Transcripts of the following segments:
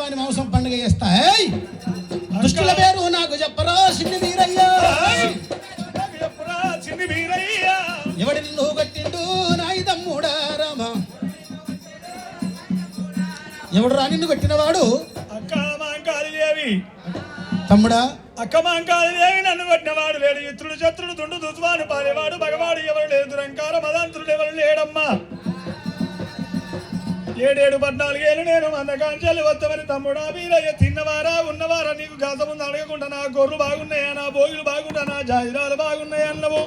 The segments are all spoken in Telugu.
వాని మాంసం పండుగ చేస్తాయి. దుష్టుల పేరు నాకు చెప్పరా చిన్ని వీరయ్యా, ఎవడి నిన్ను కట్టిండు నాయి తమ్ముడా రామ, ఎవడు రా నిన్ను కట్టినవాడు? అక్క మాంకాళీదేవి తమ్ముడా, అక్క మాంకాళీదేవి నన్ను కట్టినవాడు లేడు. ఇత్రుడు శత్రుడు తుండు దుస్వాను పాలేవాడు భగవాడు ఎవరు లేదు. దురంకార మదాంతుడు ఎవరు లేడమ్మా. 7-14 ఏళ్ళు నేను మందకాంచెల్లి వస్తామని తమ్ముడా వీరయ్య తిన్నవారా ఉన్నవారా నీకు గాత ముందు అడగకుండా నా గొర్రెలు బాగున్నాయా, నా బోగులు బాగున్నా, నా జాయిరాలు బాగున్నాయా అన్నవు.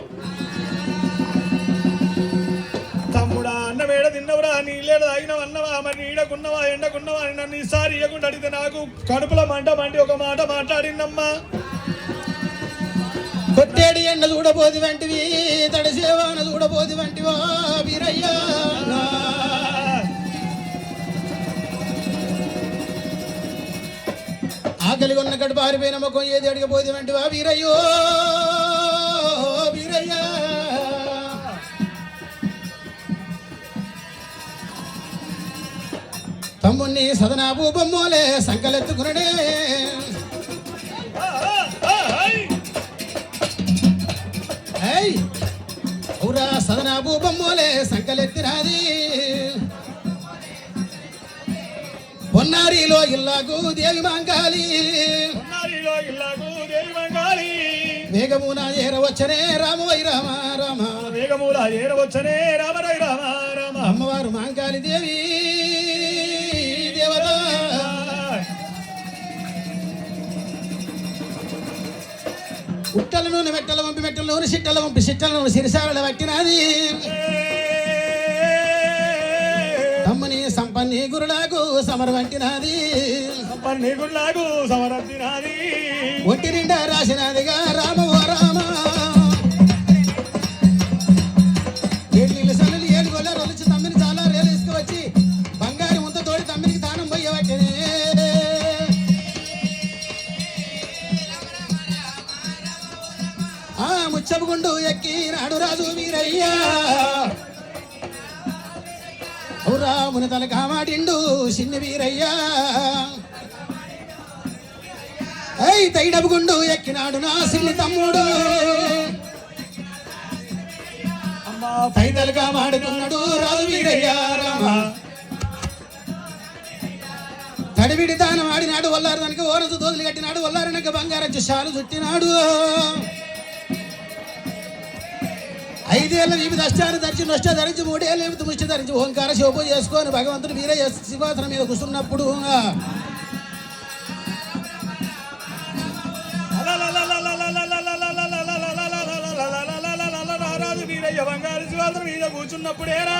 తమ్ముడా అన్న వేడ తిన్నవురా, నీళ్ళేడ తాగినవు అన్నవా, మరి నీడకున్నవా ఎండకున్నవా అని నన్ను ఈసారి ఇయ్యకుండా అడిగితే నాకు కడుపుల మంట మండి ఒక మాట మాట్లాడిందమ్మా. కొట్టేడి ఎండ చూడబోది వంటివి, తడిసేవాన చూడబోది వంటివా వీరయ్యా. ఆకలిగా ఉన్న గడు పారిపోయిన ముఖం ఏది అడిగబోది వంటివా వీరయ్యో వీరయ్యా. తమ్ముణ్ణి సదనా భూబొమ్మోలే సంకలెత్తుకునడే, ఊరా సదనా భూబొమ్మోలే సంకలెత్తిరాది. పొన్నారిలో ఇల్లాగు దేవి మాంకాళి, వేగమున ఏరవచ్చనే రామవై రామ రామ, వేగముల ఏరవచ్చనే రామరై రామ రామ. అమ్మవారు మాంకాళి దేవి దేవత. ఉట్టల నూనె మెట్టల వంపి మెట్టల నూనె సిట్టల వంపి సిట్టల నూనె సిరిసారల పట్టినది. తమ్ముని సంపన్ని గురులాగు సమర వంటినది, సంపన్ని గురులాగు సమరతినది. ఒంటి నిండా రాసినదిగా రామ ఓ రామ. ఏళ్ళు సల్లు 7 గొల్ల రొలిచి తమ్మిని చాలా రేలు తీసుకువచ్చి బంగారు ముంత తోడి తమ్మినికి దానం పోయేవట్టినే. ముచ్చపుగుండు ఎక్కి నాడు రాజు వీరయ్యా, రాముని తల కామాటిండు చిన్ని వీరయ్యా. తైడపుగుండు ఎక్కినాడు నా సిన్ని తమ్ముడు, తైదలు కామాడుతున్నాడు రాజు వీరయ్యా రామ. తడివిడి దానం ఆడినాడు వల్లారు దానికి ఓరసు దోదులు కట్టినాడు, వల్లారనక బంగారచ్చు శాలు చుట్టినాడు. 5 ఏళ్ళ వివిధ అష్టాన్ని ధరించి నష్ట ధరించి 3 ఏళ్ళ వివిధ ముష్టి ధరించి ఓంకార శోభ చేసుకొని భగవంతుడు వీరయ్య సింహాసనం మీద కూర్చున్నప్పుడు రాజు వీరయ్య బంగారు సింహాసనం మీద కూర్చున్నప్పుడేరా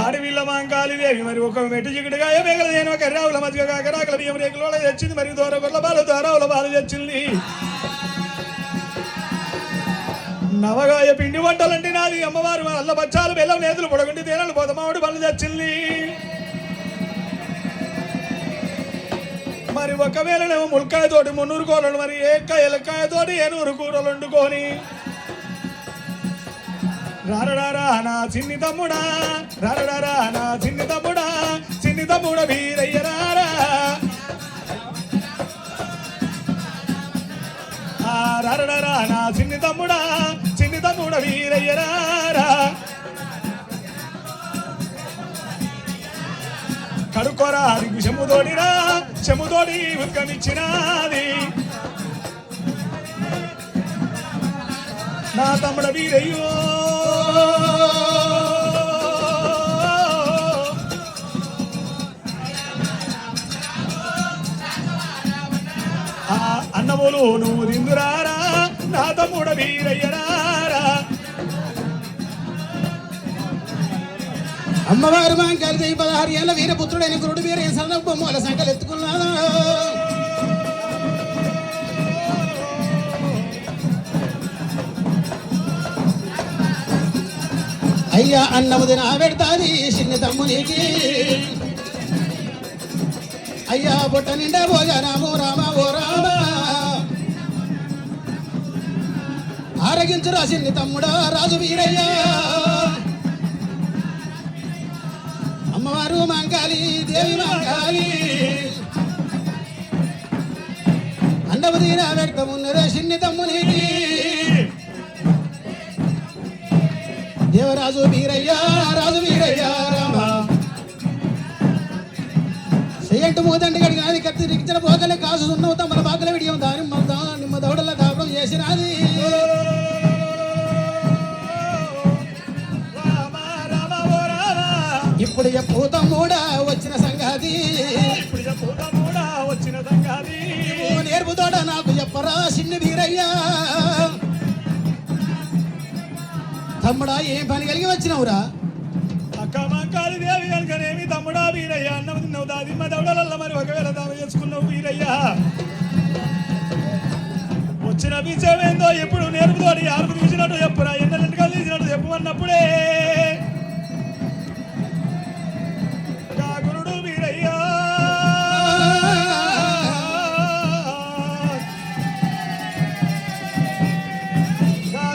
ఆడవిల్ల మాంకాళీదేవి మరి ఒక మెట్టు చిగుడుగా మేకల నేను ఒక కర్రావుల మధ్య కరాకల బియ్యం రేకుల తెచ్చింది. మరి దూరగొల్ల బాలు దారావుల బాలు తెచ్చింది. నవగాయ పిండి వంటలంటే నాది అమ్మవారు అల్ల బచ్చాలు బెల్లం నేతులు పొడగొండి తేనెలు పొదమావుడు పనులు తెచ్చింది. మరి ఒకవేళనేమో ములకాయతోటి 300 కూరలు, మరి ఎలక్కాయతోటి 800 కూరలు వండుకొని రారడారా నా చిన్ని తమ్ముడా, రారడారా నా చిన్ని తమ్ముడా, చిన్ని తమ్ముడ వీరయ్య రారా. రారడారా నా చిన్ని తమ్ముడా, చిన్ని తమ్ముడ వీరయ్య రారా. కడుక్కోరా నీకు చెమ్ముతోడిరా, చెమ్ముతోడి ఉద్గమిచ్చినాది నా తమ్ముడ వీరయ్యో. అన్నములు నువ్వు తిందురారా నా తమ్ముడ వీరయ్యరారా. అమ్మవారు మాంకాళి 16 ఏళ్ళ వీరపుత్రుడైన గురుడు వీరయ్య సందర్భమూల సంకలు ఎత్తుకున్నాడు. అయ్యా అన్నముది నా పెడతాది చిన్ని తమ్మునికి, అయ్యా బొట్ట నిండా భోజనము రామ ఓ రామ. ఆరగించు రాసింది తమ్ముడా రాజు వీరయ్య. అమ్మవారు మంకాళి దేవి మంకాళి అండము తీరా పెడతామున్నదే చిన్ని తమ్ముని దేవరాజు వీరయ్య రాజు వీరయ్య రామ చెయ్యంటు మూదండి గడి కాది కత్తి రిక్చిన పోకలే కాసు సున్నవు తమ్మల బాకల విడియం దాని నిమ్మ దౌడల దాపడం చేసినది ఇప్పుడు పూతమ్మూడా వచ్చిన సంగతి నేర్పుతోడ నాకు చెప్పరా చిన్ని వీరయ్యా తమ్ముడా ఏం పని కలిగి వచ్చినవురా అక్క మంకాళి దేవి కనుకనేమి తమ్ముడా వీరయ్య అన్నం తిన్నావు దాదిమ్మ దౌడలల్ల మరి ఒకవేళ దావ చేసుకున్నావు వీరయ్య వచ్చిన విషయం ఏందో ఎప్పుడు నేర్పుతోటి ఆరుపు తీసినట్టు చెప్పురా ఎన్నెంటకలు తీసినట్టు చెప్పమన్నప్పుడే కాకురుడు వీరయ్య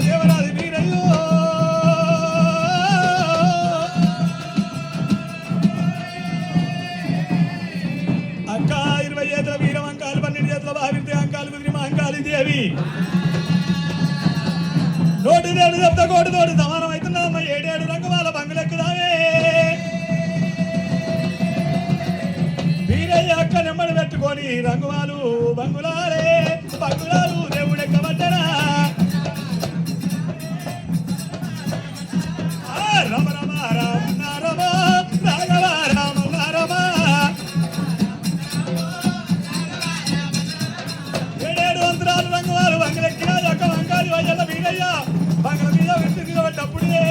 దేవరాజు వీరయ్యో అక్క 20 చేతుల వీరం అంకాలు 12 చేతుల భావితే అంకాలు కుదిరి మహంకాళి దేవి నోటి దేడు చెప్తా కోటి తోటి సమానం అవుతున్నామమ్మ 7 రంగుమాల బంగులెక్కుదామే వీరయ్య అక్క నెమ్మడి పెట్టుకొని రంగుమాలు బంగులాలే బంగులాలు దేవుడెక్కబట్టరా రమ రమ రామ రమ రాఘవ రామ రమ 7 అంతరాలు రంగుమాలు బంగులెక్కినా అక్క వంకాలి వయ్యల వీరయ్య బంగుల మీద వింటుంది కాబట్టి అప్పుడే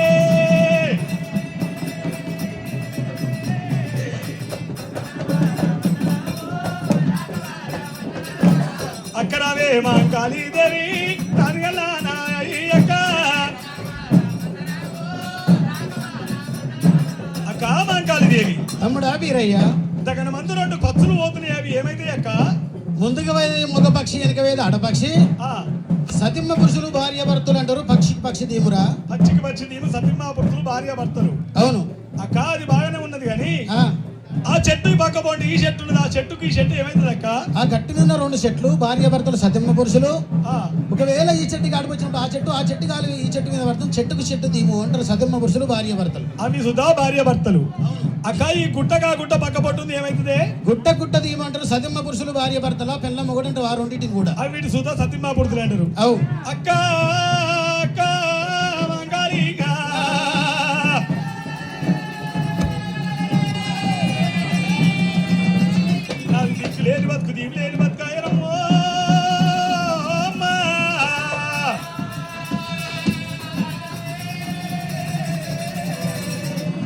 అక్కడవే మంకాళి దేవి తనగల నాయక్క అక్క మంకాళి దేవి తమ్ముడా వీరయ్య తగిన మందు 2 ఖర్చులు పోతున్నాయి అవి ఏమైతే అక్క ముందుకు పోయేది మగ పక్షి వెనక పోయేది ఆడపక్షి సతిమ్మ పురుషులు భార్య భర్తలు అంటారు పక్షికి పక్షి దీమురా పచ్చికి పచ్చి దీము సతిమ్మ పురుషులు భార్య భర్తలు అవును అక్క అది బాగానే ఉన్నది కానీ ఆ చెట్టు పక్క పోండి ఈ చెట్టు ఉన్నది ఆ చెట్టుకి ఈ చెట్టు ఏమైతుంది అక్క ఆ గట్టి మీద 2 చెట్లు భార్య భర్తలు సతిమ్మ పురుషులు ఒకవేళ ఈ చెట్టుకి ఆడిపోయినప్పుడు ఆ చెట్టు కాలు ఈ చెట్టు మీద పడుతుంది చెట్టుకు చెట్టు దీము అంటారు సతిమ్మ పురుషులు భార్య భర్తలు అవి సుధా భార్య భర్తలు అక్క ఈ గుట్టగా గుట్ట పక్క పట్టుంది ఏమైతుంది గుట్ట దీము అంటారు సతిమ్మ పురుషులు భార్య భర్తల పిల్ల మొగడు అంటారు ఆ రెండింటిని కూడా అవి వీటి సుధా సతిమ్మ పురుషులు అంటారు అవు అక్క అక్క మంగాళిగా లేని బతుకు దీవి లేని బతుకాయరమ్మో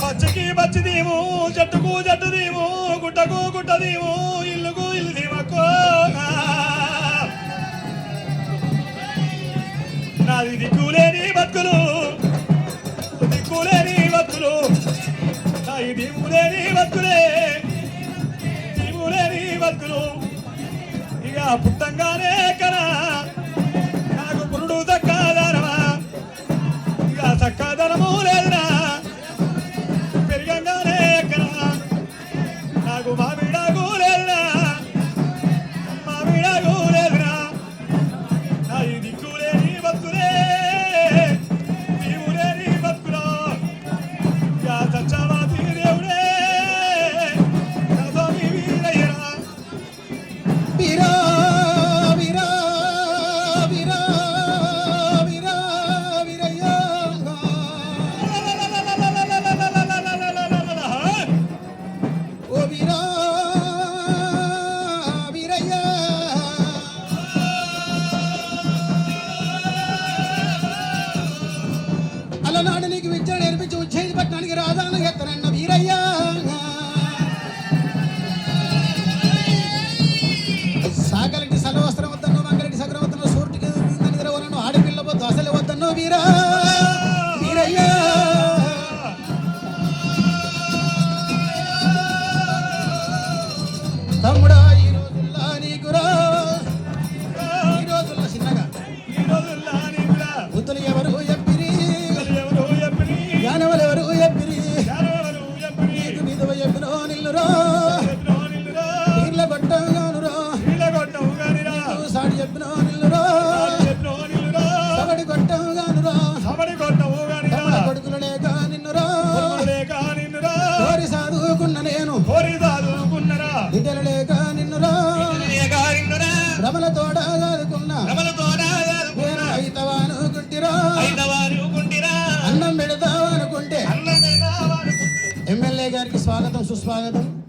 పచ్చకి పచ్చి దీము చెట్టుకు చెట్టు దీము గుట్టకు గుట్ట దీము ఇల్లుకు ఇల్లు దీమక్కో నాది దిక్కులేని బతుకులు దిక్కులేని బతుకులు నాది దీములేని బతుకులే బతుకులు ఇక పుట్టంగానే కనా నాకు పురుడు చక్కదనమా ఇక చక్కదనము లేదురా పెరిగంగానే కనా నాకు మామిడాకు లేదురా మామిడాకు లేదురా నా ఈ దిక్కులేని బతుకులే నీవులేని బతుకులో ఇక సత్యవాది దేవుడే వీరా వీరా వీరా వీరా వీరయ్య ఓ వీరా వీరయ్య అలనాడు నీకు విద్య నేర్పించి ఉజ్జయిని పట్టణానికి రాజాను ఎత్తనన్న వీరయ్య సాగలికి సలవస్త్రం వద్దను మంగళకి సగరం వద్దను సూర్యుడికి నిద్రవలను ఆడపిల్లబోద్దు అసలు వద్దను వీరా వీరయ్య తమ్ముడా ఈ రోజుల్లో నీకురా ఈ రోజుల్లో చిన్నగా బుద్ధులు ఎవరు ఎప్పిరి జ్ఞానములు ఎవరు ఎప్పిరి గారికి స్వాగతం సుస్వాగతం.